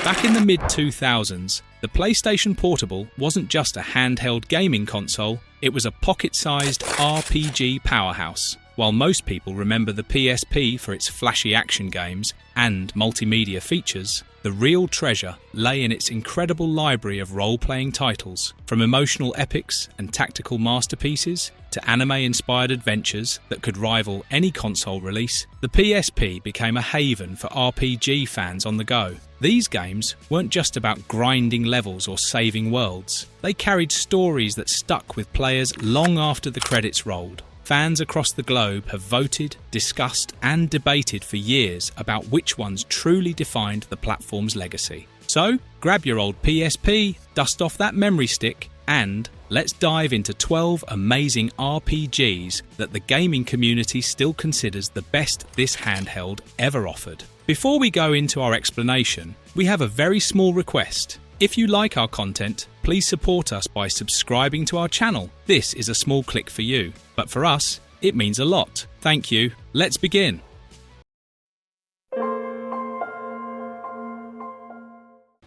Back in the mid-2000s, the PlayStation Portable wasn't just a handheld gaming console, it was a pocket-sized RPG powerhouse. While most people remember the PSP for its flashy action games and multimedia features, the real treasure lay in its incredible library of role-playing titles. From emotional epics and tactical masterpieces to anime-inspired adventures that could rival any console release, the PSP became a haven for RPG fans on the go. These games weren't just about grinding levels or saving worlds. They carried stories that stuck with players long after the credits rolled. Fans across the globe have voted, discussed and debated for years about which ones truly defined the platform's legacy. So, grab your old PSP, dust off that memory stick, and let's dive into 12 amazing RPGs that the gaming community still considers the best this handheld ever offered. Before we go into our explanation, we have a very small request. If you like our content, please support us by subscribing to our channel. This is a small click for you, but for us, it means a lot. Thank you. Let's begin.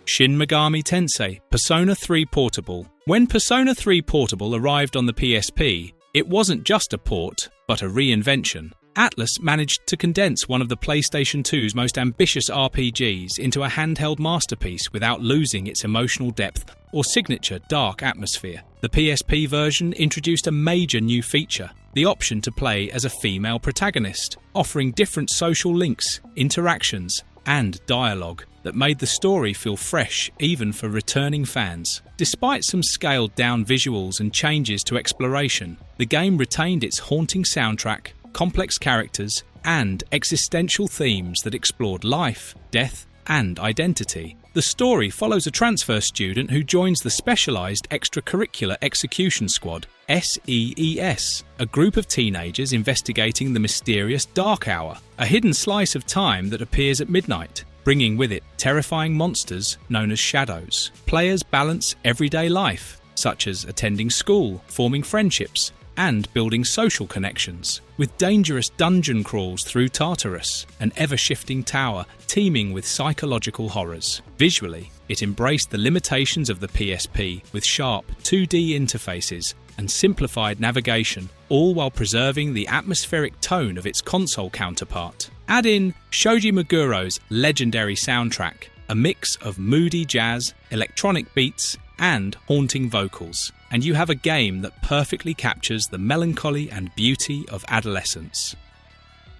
Shin Megami Tensei Persona 3 Portable. When Persona 3 Portable arrived on the PSP, it wasn't just a port, but a reinvention. Atlus managed to condense one of the PlayStation 2's most ambitious RPGs into a handheld masterpiece without losing its emotional depth or signature dark atmosphere. The PSP version introduced a major new feature, the option to play as a female protagonist, offering different social links, interactions, and dialogue that made the story feel fresh even for returning fans. Despite some scaled-down visuals and changes to exploration, the game retained its haunting soundtrack, complex characters, and existential themes that explored life, death, and identity. The story follows a transfer student who joins the Specialized Extracurricular Execution Squad, SEES, a group of teenagers investigating the mysterious Dark Hour, a hidden slice of time that appears at midnight, bringing with it terrifying monsters known as shadows. Players balance everyday life, such as attending school, forming friendships, and building social connections, with dangerous dungeon crawls through Tartarus, an ever-shifting tower teeming with psychological horrors. Visually, it embraced the limitations of the PSP with sharp 2D interfaces and simplified navigation, all while preserving the atmospheric tone of its console counterpart. Add in Shoji Meguro's legendary soundtrack, a mix of moody jazz, electronic beats, and haunting vocals, and you have a game that perfectly captures the melancholy and beauty of adolescence.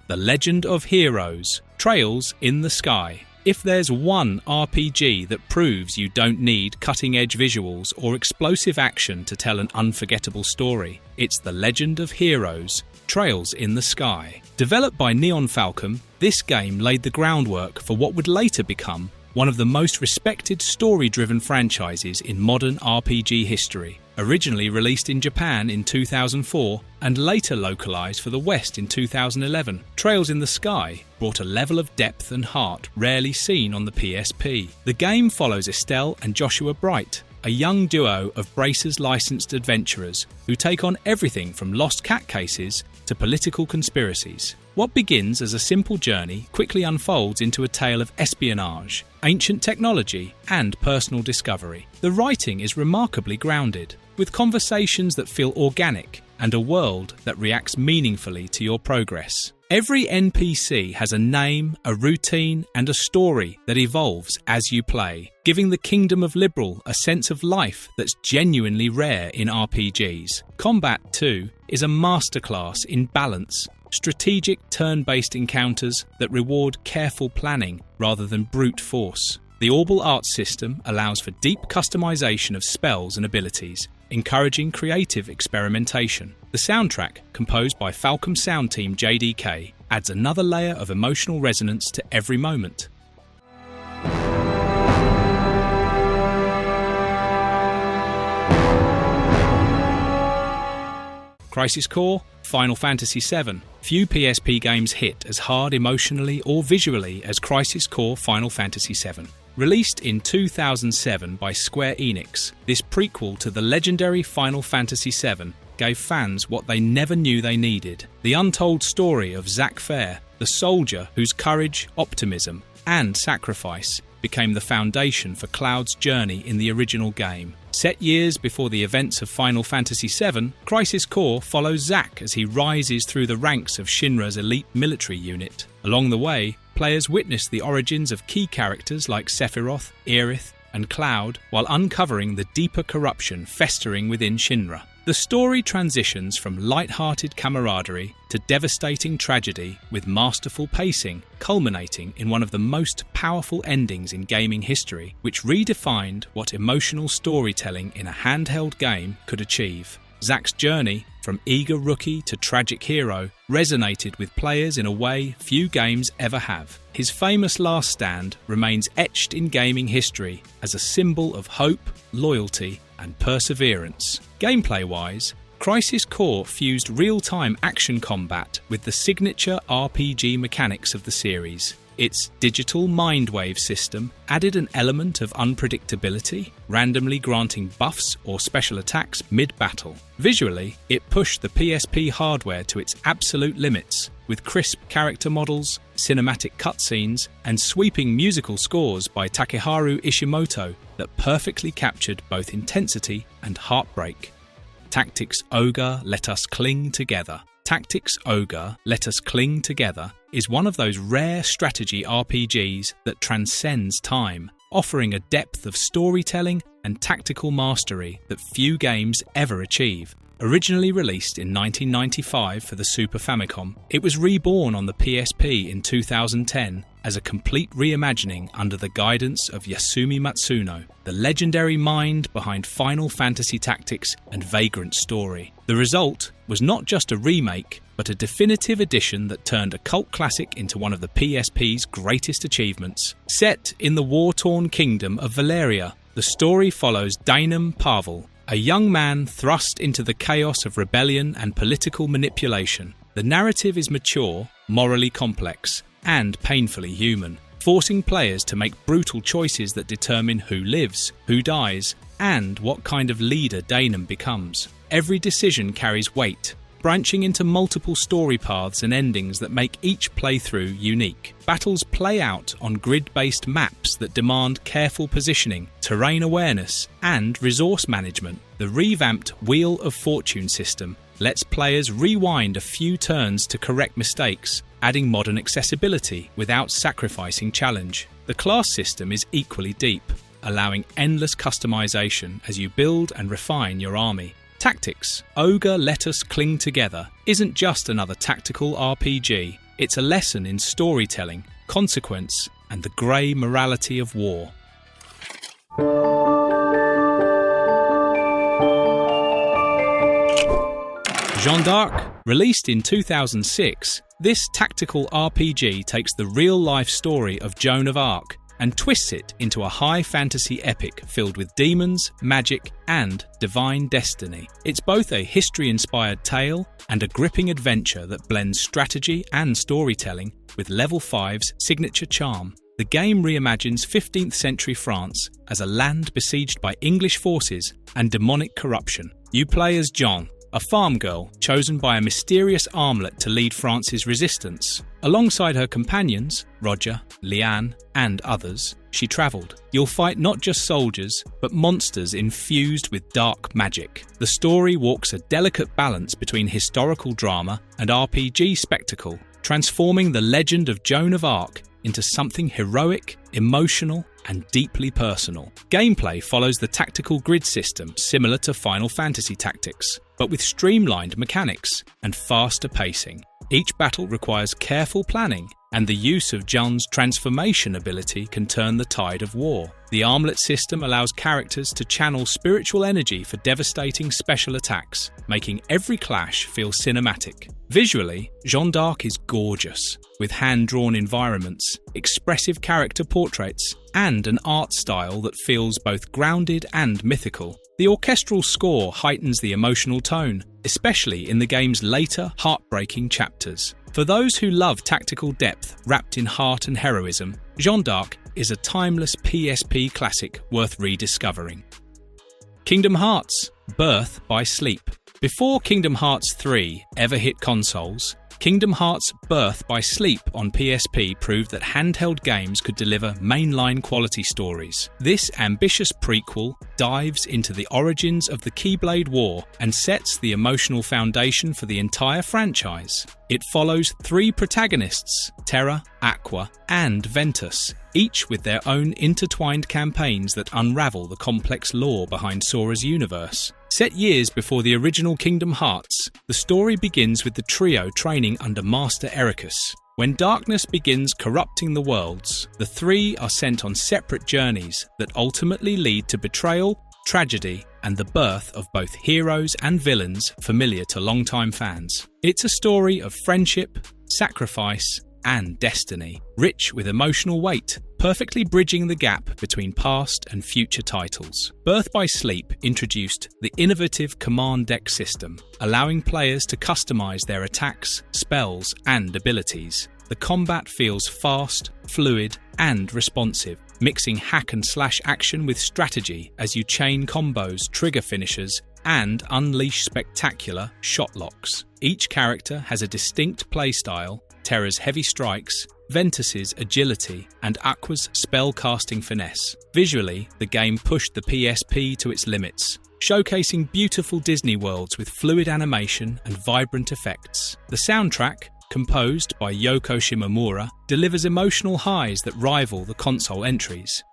The Legend of Heroes, Trails in the Sky. If there's one RPG that proves you don't need cutting-edge visuals or explosive action to tell an unforgettable story, it's The Legend of Heroes, Trails in the Sky. Developed by Neon Falcom, this game laid the groundwork for what would later become one of the most respected story-driven franchises in modern RPG history. Originally released in Japan in 2004 and later localized for the West in 2011, Trails in the Sky brought a level of depth and heart rarely seen on the PSP. The game follows Estelle and Joshua Bright, a young duo of Bracer's licensed adventurers who take on everything from lost cat cases to political conspiracies. What begins as a simple journey quickly unfolds into a tale of espionage, ancient technology, and personal discovery. The writing is remarkably grounded, with conversations that feel organic and a world that reacts meaningfully to your progress. Every NPC has a name, a routine, and a story that evolves as you play, giving the Kingdom of Liberal a sense of life that's genuinely rare in RPGs. Combat, too, is a masterclass in balance, strategic turn-based encounters that reward careful planning rather than brute force. The Orbal art system allows for deep customization of spells and abilities, encouraging creative experimentation. The soundtrack, composed by Falcom sound team JDK, adds another layer of emotional resonance to every moment. Crisis Core, Final Fantasy VII. Few PSP games hit as hard emotionally or visually as Crisis Core Final Fantasy VII. Released in 2007 by Square Enix, this prequel to the legendary Final Fantasy VII gave fans what they never knew they needed. The untold story of Zack Fair, the soldier whose courage, optimism, and sacrifice became the foundation for Cloud's journey in the original game. Set years before the events of Final Fantasy VII, Crisis Core follows Zack as he rises through the ranks of Shinra's elite military unit. Along the way, players witness the origins of key characters like Sephiroth, Aerith, and Cloud, while uncovering the deeper corruption festering within Shinra. The story transitions from light-hearted camaraderie to devastating tragedy with masterful pacing, culminating in one of the most powerful endings in gaming history, which redefined what emotional storytelling in a handheld game could achieve. Zack's journey, from eager rookie to tragic hero, resonated with players in a way few games ever have. His famous last stand remains etched in gaming history as a symbol of hope, loyalty, and perseverance. Gameplay-wise, Crisis Core fused real-time action combat with the signature RPG mechanics of the series. Its digital mindwave system added an element of unpredictability, randomly granting buffs or special attacks mid-battle. Visually, it pushed the PSP hardware to its absolute limits, with crisp character models, cinematic cutscenes, and sweeping musical scores by Takeharu Ishimoto that perfectly captured both intensity and heartbreak. Tactics Ogre, Let Us Cling Together. Tactics Ogre, Let Us Cling Together is one of those rare strategy RPGs that transcends time, offering a depth of storytelling and tactical mastery that few games ever achieve. Originally released in 1995 for the Super Famicom, it was reborn on the PSP in 2010 as a complete reimagining under the guidance of Yasumi Matsuno, the legendary mind behind Final Fantasy Tactics and Vagrant Story. The result was not just a remake, but a definitive edition that turned a cult classic into one of the PSP's greatest achievements. Set in the war-torn kingdom of Valeria, the story follows Dainam Pavel, a young man thrust into the chaos of rebellion and political manipulation. The narrative is mature, morally complex, and painfully human, forcing players to make brutal choices that determine who lives, who dies, and what kind of leader Dainam becomes. Every decision carries weight, branching into multiple story paths and endings that make each playthrough unique. Battles play out on grid-based maps that demand careful positioning, terrain awareness, and resource management. The revamped Wheel of Fortune system lets players rewind a few turns to correct mistakes, adding modern accessibility without sacrificing challenge. The class system is equally deep, allowing endless customization as you build and refine your army. Tactics Ogre, Let Us Cling Together isn't just another tactical RPG, it's a lesson in storytelling, consequence, and the grey morality of war. Jeanne d'Arc. Released in 2006, this tactical RPG takes the real-life story of Joan of Arc and twists it into a high fantasy epic filled with demons, magic, and divine destiny. It's both a history-inspired tale and a gripping adventure that blends strategy and storytelling with Level 5's signature charm. The game reimagines 15th century France as a land besieged by English forces and demonic corruption. You play as Jeanne, a farm girl chosen by a mysterious armlet to lead France's resistance. Alongside her companions, Roger, Leanne, and others, she travelled. You'll fight not just soldiers, but monsters infused with dark magic. The story walks a delicate balance between historical drama and RPG spectacle, transforming the legend of Joan of Arc into something heroic, emotional, and deeply personal. Gameplay follows the tactical grid system similar to Final Fantasy Tactics, but with streamlined mechanics and faster pacing. Each battle requires careful planning, and the use of Jeanne's transformation ability can turn the tide of war. The armlet system allows characters to channel spiritual energy for devastating special attacks, making every clash feel cinematic. Visually, Jeanne d'Arc is gorgeous, with hand-drawn environments, expressive character portraits, and an art style that feels both grounded and mythical. The orchestral score heightens the emotional tone, especially in the game's later, heartbreaking chapters. For those who love tactical depth wrapped in heart and heroism, Jeanne d'Arc is a timeless PSP classic worth rediscovering. Kingdom Hearts: Birth by Sleep. Before Kingdom Hearts 3 ever hit consoles, Kingdom Hearts' birth by sleep on PSP proved that handheld games could deliver mainline quality stories. This ambitious prequel dives into the origins of the Keyblade War and sets the emotional foundation for the entire franchise. It follows 3 protagonists, Terra, Aqua, and Ventus, each with their own intertwined campaigns that unravel the complex lore behind Sora's universe. Set years before the original Kingdom Hearts, the story begins with the trio training under Master Ericus. When darkness begins corrupting the worlds, the 3 are sent on separate journeys that ultimately lead to betrayal, tragedy, and the birth of both heroes and villains familiar to longtime fans. It's a story of friendship, sacrifice, and destiny, rich with emotional weight, perfectly bridging the gap between past and future titles. Birth by Sleep introduced the innovative command deck system, allowing players to customize their attacks, spells, and abilities. The combat feels fast, fluid, and responsive, mixing hack-and-slash action with strategy as you chain combos, trigger finishers, and unleash spectacular shot locks. Each character has a distinct playstyle: Terra's heavy strikes, Ventus's agility, and Aqua's spell-casting finesse. Visually, the game pushed the PSP to its limits, showcasing beautiful Disney worlds with fluid animation and vibrant effects. The soundtrack, composed by Yoko Shimomura, delivers emotional highs that rival the console entries.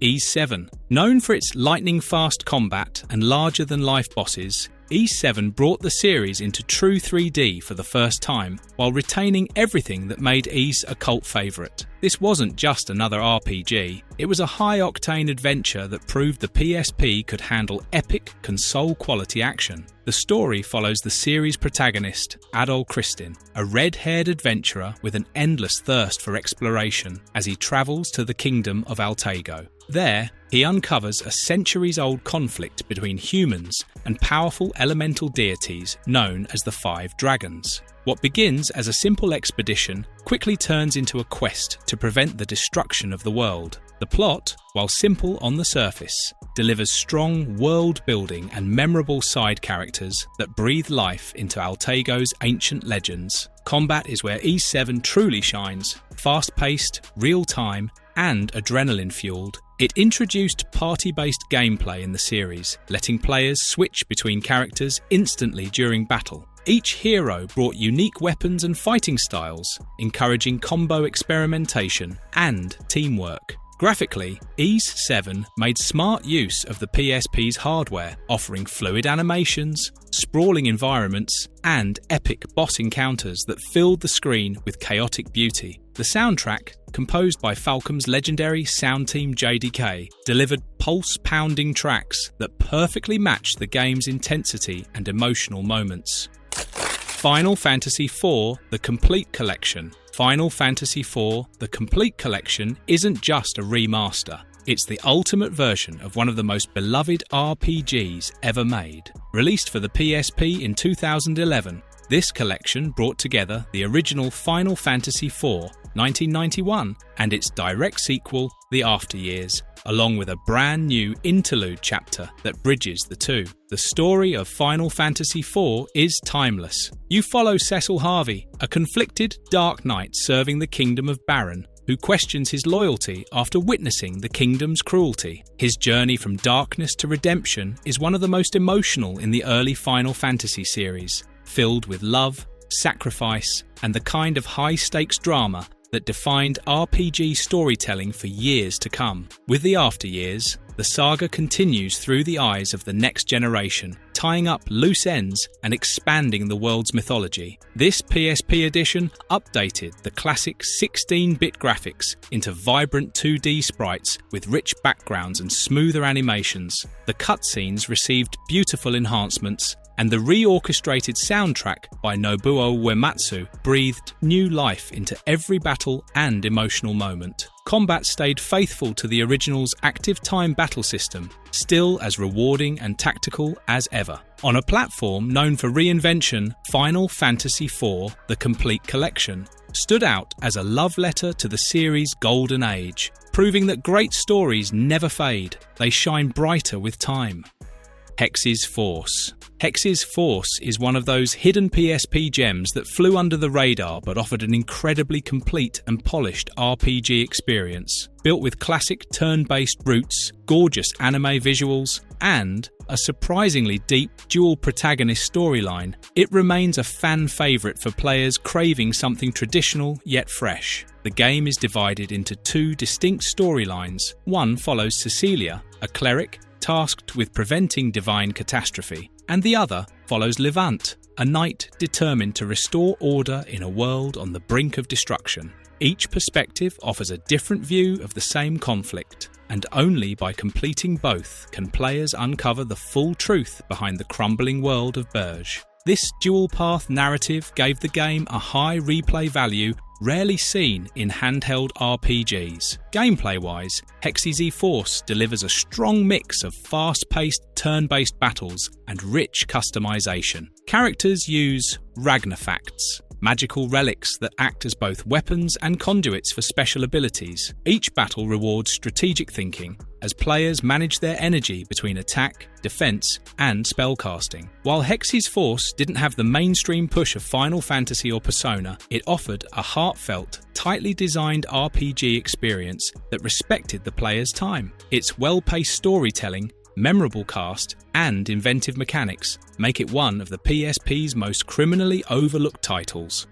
Ys 7. Known for its lightning-fast combat and larger-than-life bosses, Ys 7 brought the series into true 3D for the first time, while retaining everything that made Ys a cult favourite. This wasn't just another RPG, it was a high-octane adventure that proved the PSP could handle epic console-quality action. The story follows the series' protagonist, Adol Kristin, a red-haired adventurer with an endless thirst for exploration as he travels to the kingdom of Altago. There, he uncovers a centuries-old conflict between humans and powerful elemental deities known as the 5 Dragons. What begins as a simple expedition quickly turns into a quest to prevent the destruction of the world. The plot, while simple on the surface, delivers strong world-building and memorable side characters that breathe life into Altago's ancient legends. Combat is where Ys 7 truly shines, fast-paced, real-time, and adrenaline-fueled. It introduced party-based gameplay in the series, letting players switch between characters instantly during battle. Each hero brought unique weapons and fighting styles, encouraging combo experimentation and teamwork. Graphically, Ys 7 made smart use of the PSP's hardware, offering fluid animations, sprawling environments, and epic boss encounters that filled the screen with chaotic beauty. The soundtrack, composed by Falcom's legendary sound team JDK, delivered pulse-pounding tracks that perfectly matched the game's intensity and emotional moments. Final Fantasy IV: The Complete Collection. Final Fantasy IV: The Complete Collection isn't just a remaster. It's the ultimate version of one of the most beloved RPGs ever made. Released for the PSP in 2011, this collection brought together the original Final Fantasy IV, 1991, and its direct sequel, The After Years, along with a brand new interlude chapter that bridges the two. The story of Final Fantasy IV is timeless. You follow Cecil Harvey, a conflicted Dark Knight serving the kingdom of Baron, who questions his loyalty after witnessing the kingdom's cruelty. His journey from darkness to redemption is one of the most emotional in the early Final Fantasy series, filled with love, sacrifice, and the kind of high-stakes drama that defined RPG storytelling for years to come. With the After Years, the saga continues through the eyes of the next generation, tying up loose ends and expanding the world's mythology. This PSP edition updated the classic 16-bit graphics into vibrant 2D sprites with rich backgrounds and smoother animations. The cutscenes received beautiful enhancements, and the reorchestrated soundtrack by Nobuo Uematsu breathed new life into every battle and emotional moment. Combat stayed faithful to the original's active time battle system, still as rewarding and tactical as ever. On a platform known for reinvention, Final Fantasy IV: The Complete Collection stood out as a love letter to the series' golden age, proving that great stories never fade, they shine brighter with time. Hexyz Force. Hexyz Force is one of those hidden PSP gems that flew under the radar but offered an incredibly complete and polished RPG experience. Built with classic turn-based roots, gorgeous anime visuals, and a surprisingly deep dual-protagonist storyline, it remains a fan favourite for players craving something traditional yet fresh. The game is divided into two distinct storylines. One follows Cecilia, a cleric tasked with preventing divine catastrophe, and the other follows Levant, a knight determined to restore order in a world on the brink of destruction. Each perspective offers a different view of the same conflict, and only by completing both can players uncover the full truth behind the crumbling world of Burge. This dual-path narrative gave the game a high replay value rarely seen in handheld RPGs. Gameplay-wise, Hexyz Force delivers a strong mix of fast-paced turn-based battles and rich customization. Characters use Ragnarfacts, magical relics that act as both weapons and conduits for special abilities. Each battle rewards strategic thinking as players manage their energy between attack, defense, and spellcasting. While Hexyz Force didn't have the mainstream push of Final Fantasy or Persona, it offered a heartfelt, tightly designed RPG experience that respected the player's time. Its well-paced storytelling, memorable cast, and inventive mechanics make it one of the PSP's most criminally overlooked titles.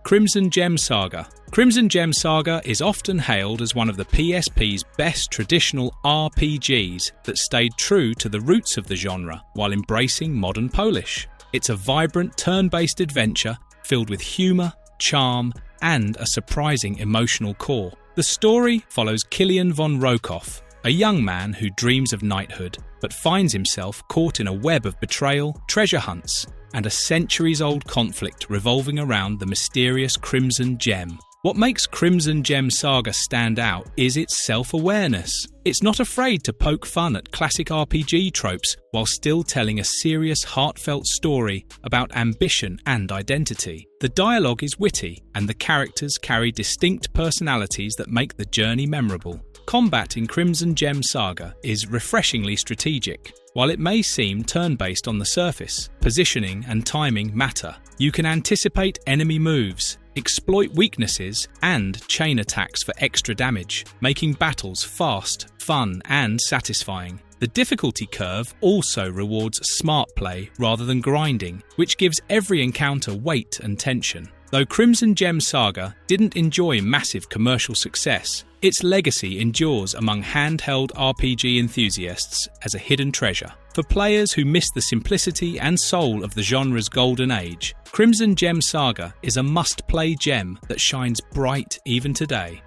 Crimson Gem Saga. Crimson Gem Saga is often hailed as one of the PSP's best traditional RPGs that stayed true to the roots of the genre while embracing modern polish. It's a vibrant turn-based adventure filled with humour, charm, and a surprising emotional core. The story follows Kilian von Rokoff, a young man who dreams of knighthood but finds himself caught in a web of betrayal, treasure hunts, and a centuries-old conflict revolving around the mysterious Crimson Gem. What makes Crimson Gem Saga stand out is its self-awareness. It's not afraid to poke fun at classic RPG tropes while still telling a serious, heartfelt story about ambition and identity. The dialogue is witty, and the characters carry distinct personalities that make the journey memorable. Combat in Crimson Gem Saga is refreshingly strategic. While it may seem turn-based on the surface, positioning and timing matter. You can anticipate enemy moves, exploit weaknesses, and chain attacks for extra damage, making battles fast, fun, and satisfying. The difficulty curve also rewards smart play rather than grinding, which gives every encounter weight and tension. Though Crimson Gem Saga didn't enjoy massive commercial success, its legacy endures among handheld RPG enthusiasts as a hidden treasure. For players who miss the simplicity and soul of the genre's golden age, Crimson Gem Saga is a must-play gem that shines bright even today.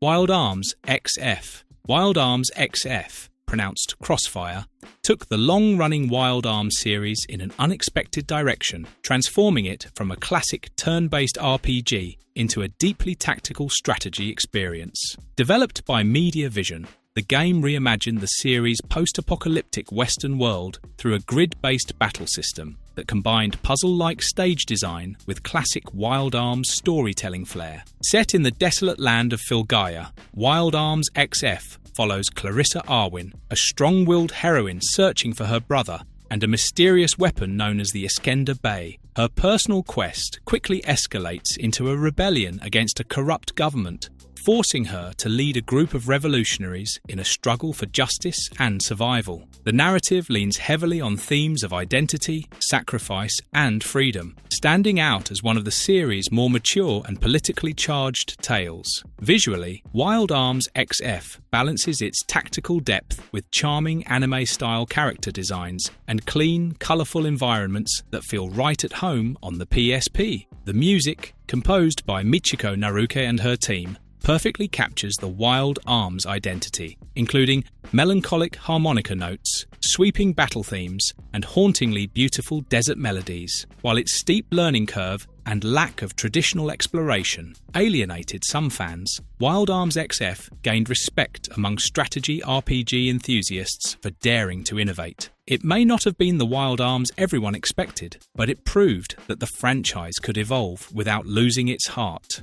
Wild Arms XF. Wild Arms XF, pronounced Crossfire, took the long-running Wild Arms series in an unexpected direction, transforming it from a classic turn-based RPG into a deeply tactical strategy experience. Developed by Media Vision, the game reimagined the series' post-apocalyptic Western world through a grid-based battle system that combined puzzle-like stage design with classic Wild Arms storytelling flair. Set in the desolate land of Filgaia, Wild Arms XF follows Clarissa Arwin, a strong-willed heroine searching for her brother, and a mysterious weapon known as the Iskender Bay. Her personal quest quickly escalates into a rebellion against a corrupt government, forcing her to lead a group of revolutionaries in a struggle for justice and survival. The narrative leans heavily on themes of identity, sacrifice, and freedom, standing out as one of the series' more mature and politically charged tales. Visually, Wild Arms XF balances its tactical depth with charming anime-style character designs and clean, colourful environments that feel right at home on the PSP. The music, composed by Michiko Naruke and her team, perfectly captures the Wild Arms identity, including melancholic harmonica notes, sweeping battle themes, and hauntingly beautiful desert melodies, while its steep learning curve and lack of traditional exploration alienated some fans. Wild Arms XF gained respect among strategy RPG enthusiasts for daring to innovate. It may not have been the Wild Arms everyone expected, but it proved that the franchise could evolve without losing its heart.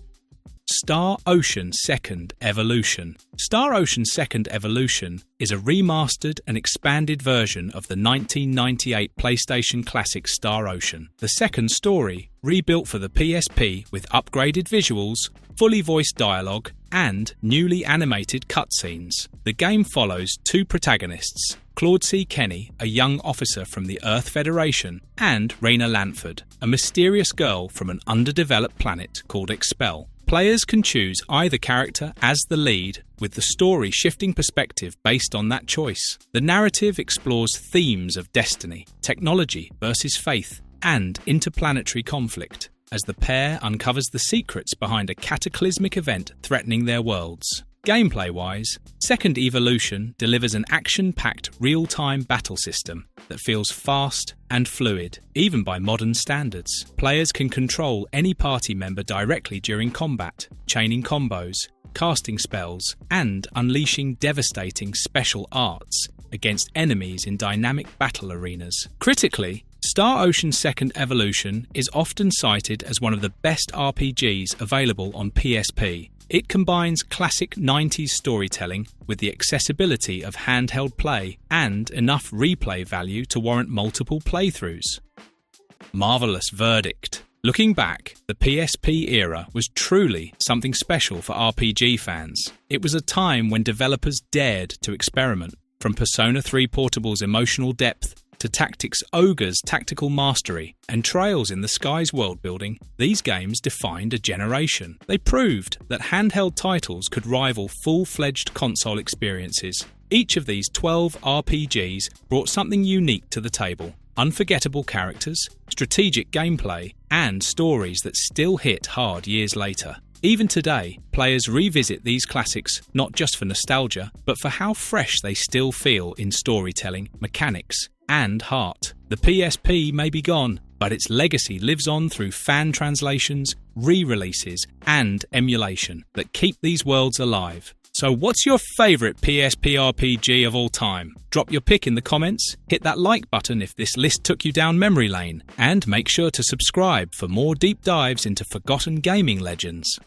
Star Ocean Second Evolution. Star Ocean Second Evolution is a remastered and expanded version of the 1998 PlayStation classic Star Ocean. The second story, rebuilt for the PSP with upgraded visuals, fully voiced dialogue, and newly animated cutscenes. The game follows two protagonists, Claude C. Kenny, a young officer from the Earth Federation, and Raina Lanford, a mysterious girl from an underdeveloped planet called Expel. Players can choose either character as the lead, with the story shifting perspective based on that choice. The narrative explores themes of destiny, technology versus faith, and interplanetary conflict, as the pair uncovers the secrets behind a cataclysmic event threatening their worlds. Gameplay-wise, Second Evolution delivers an action-packed real-time battle system that feels fast and fluid, even by modern standards. Players can control any party member directly during combat, chaining combos, casting spells, and unleashing devastating special arts against enemies in dynamic battle arenas. Critically, Star Ocean Second Evolution is often cited as one of the best RPGs available on PSP. It combines classic 90s storytelling with the accessibility of handheld play and enough replay value to warrant multiple playthroughs. Marvelous verdict. Looking back, the PSP era was truly something special for RPG fans. It was a time when developers dared to experiment. From Persona 3 Portable's emotional depth to Tactics Ogre's tactical mastery and Trails in the Skies world building, these games defined a generation. They proved that handheld titles could rival full-fledged console experiences. Each of these 12 RPGs brought something unique to the table: unforgettable characters, strategic gameplay, and stories that still hit hard years later. Even today, players revisit these classics not just for nostalgia, but for how fresh they still feel in storytelling, mechanics, and heart. The PSP may be gone, but its legacy lives on through fan translations, re-releases, and emulation that keep these worlds alive. So what's your favourite PSP RPG of all time? Drop your pick in the comments, hit that like button if this list took you down memory lane, and make sure to subscribe for more deep dives into forgotten gaming legends.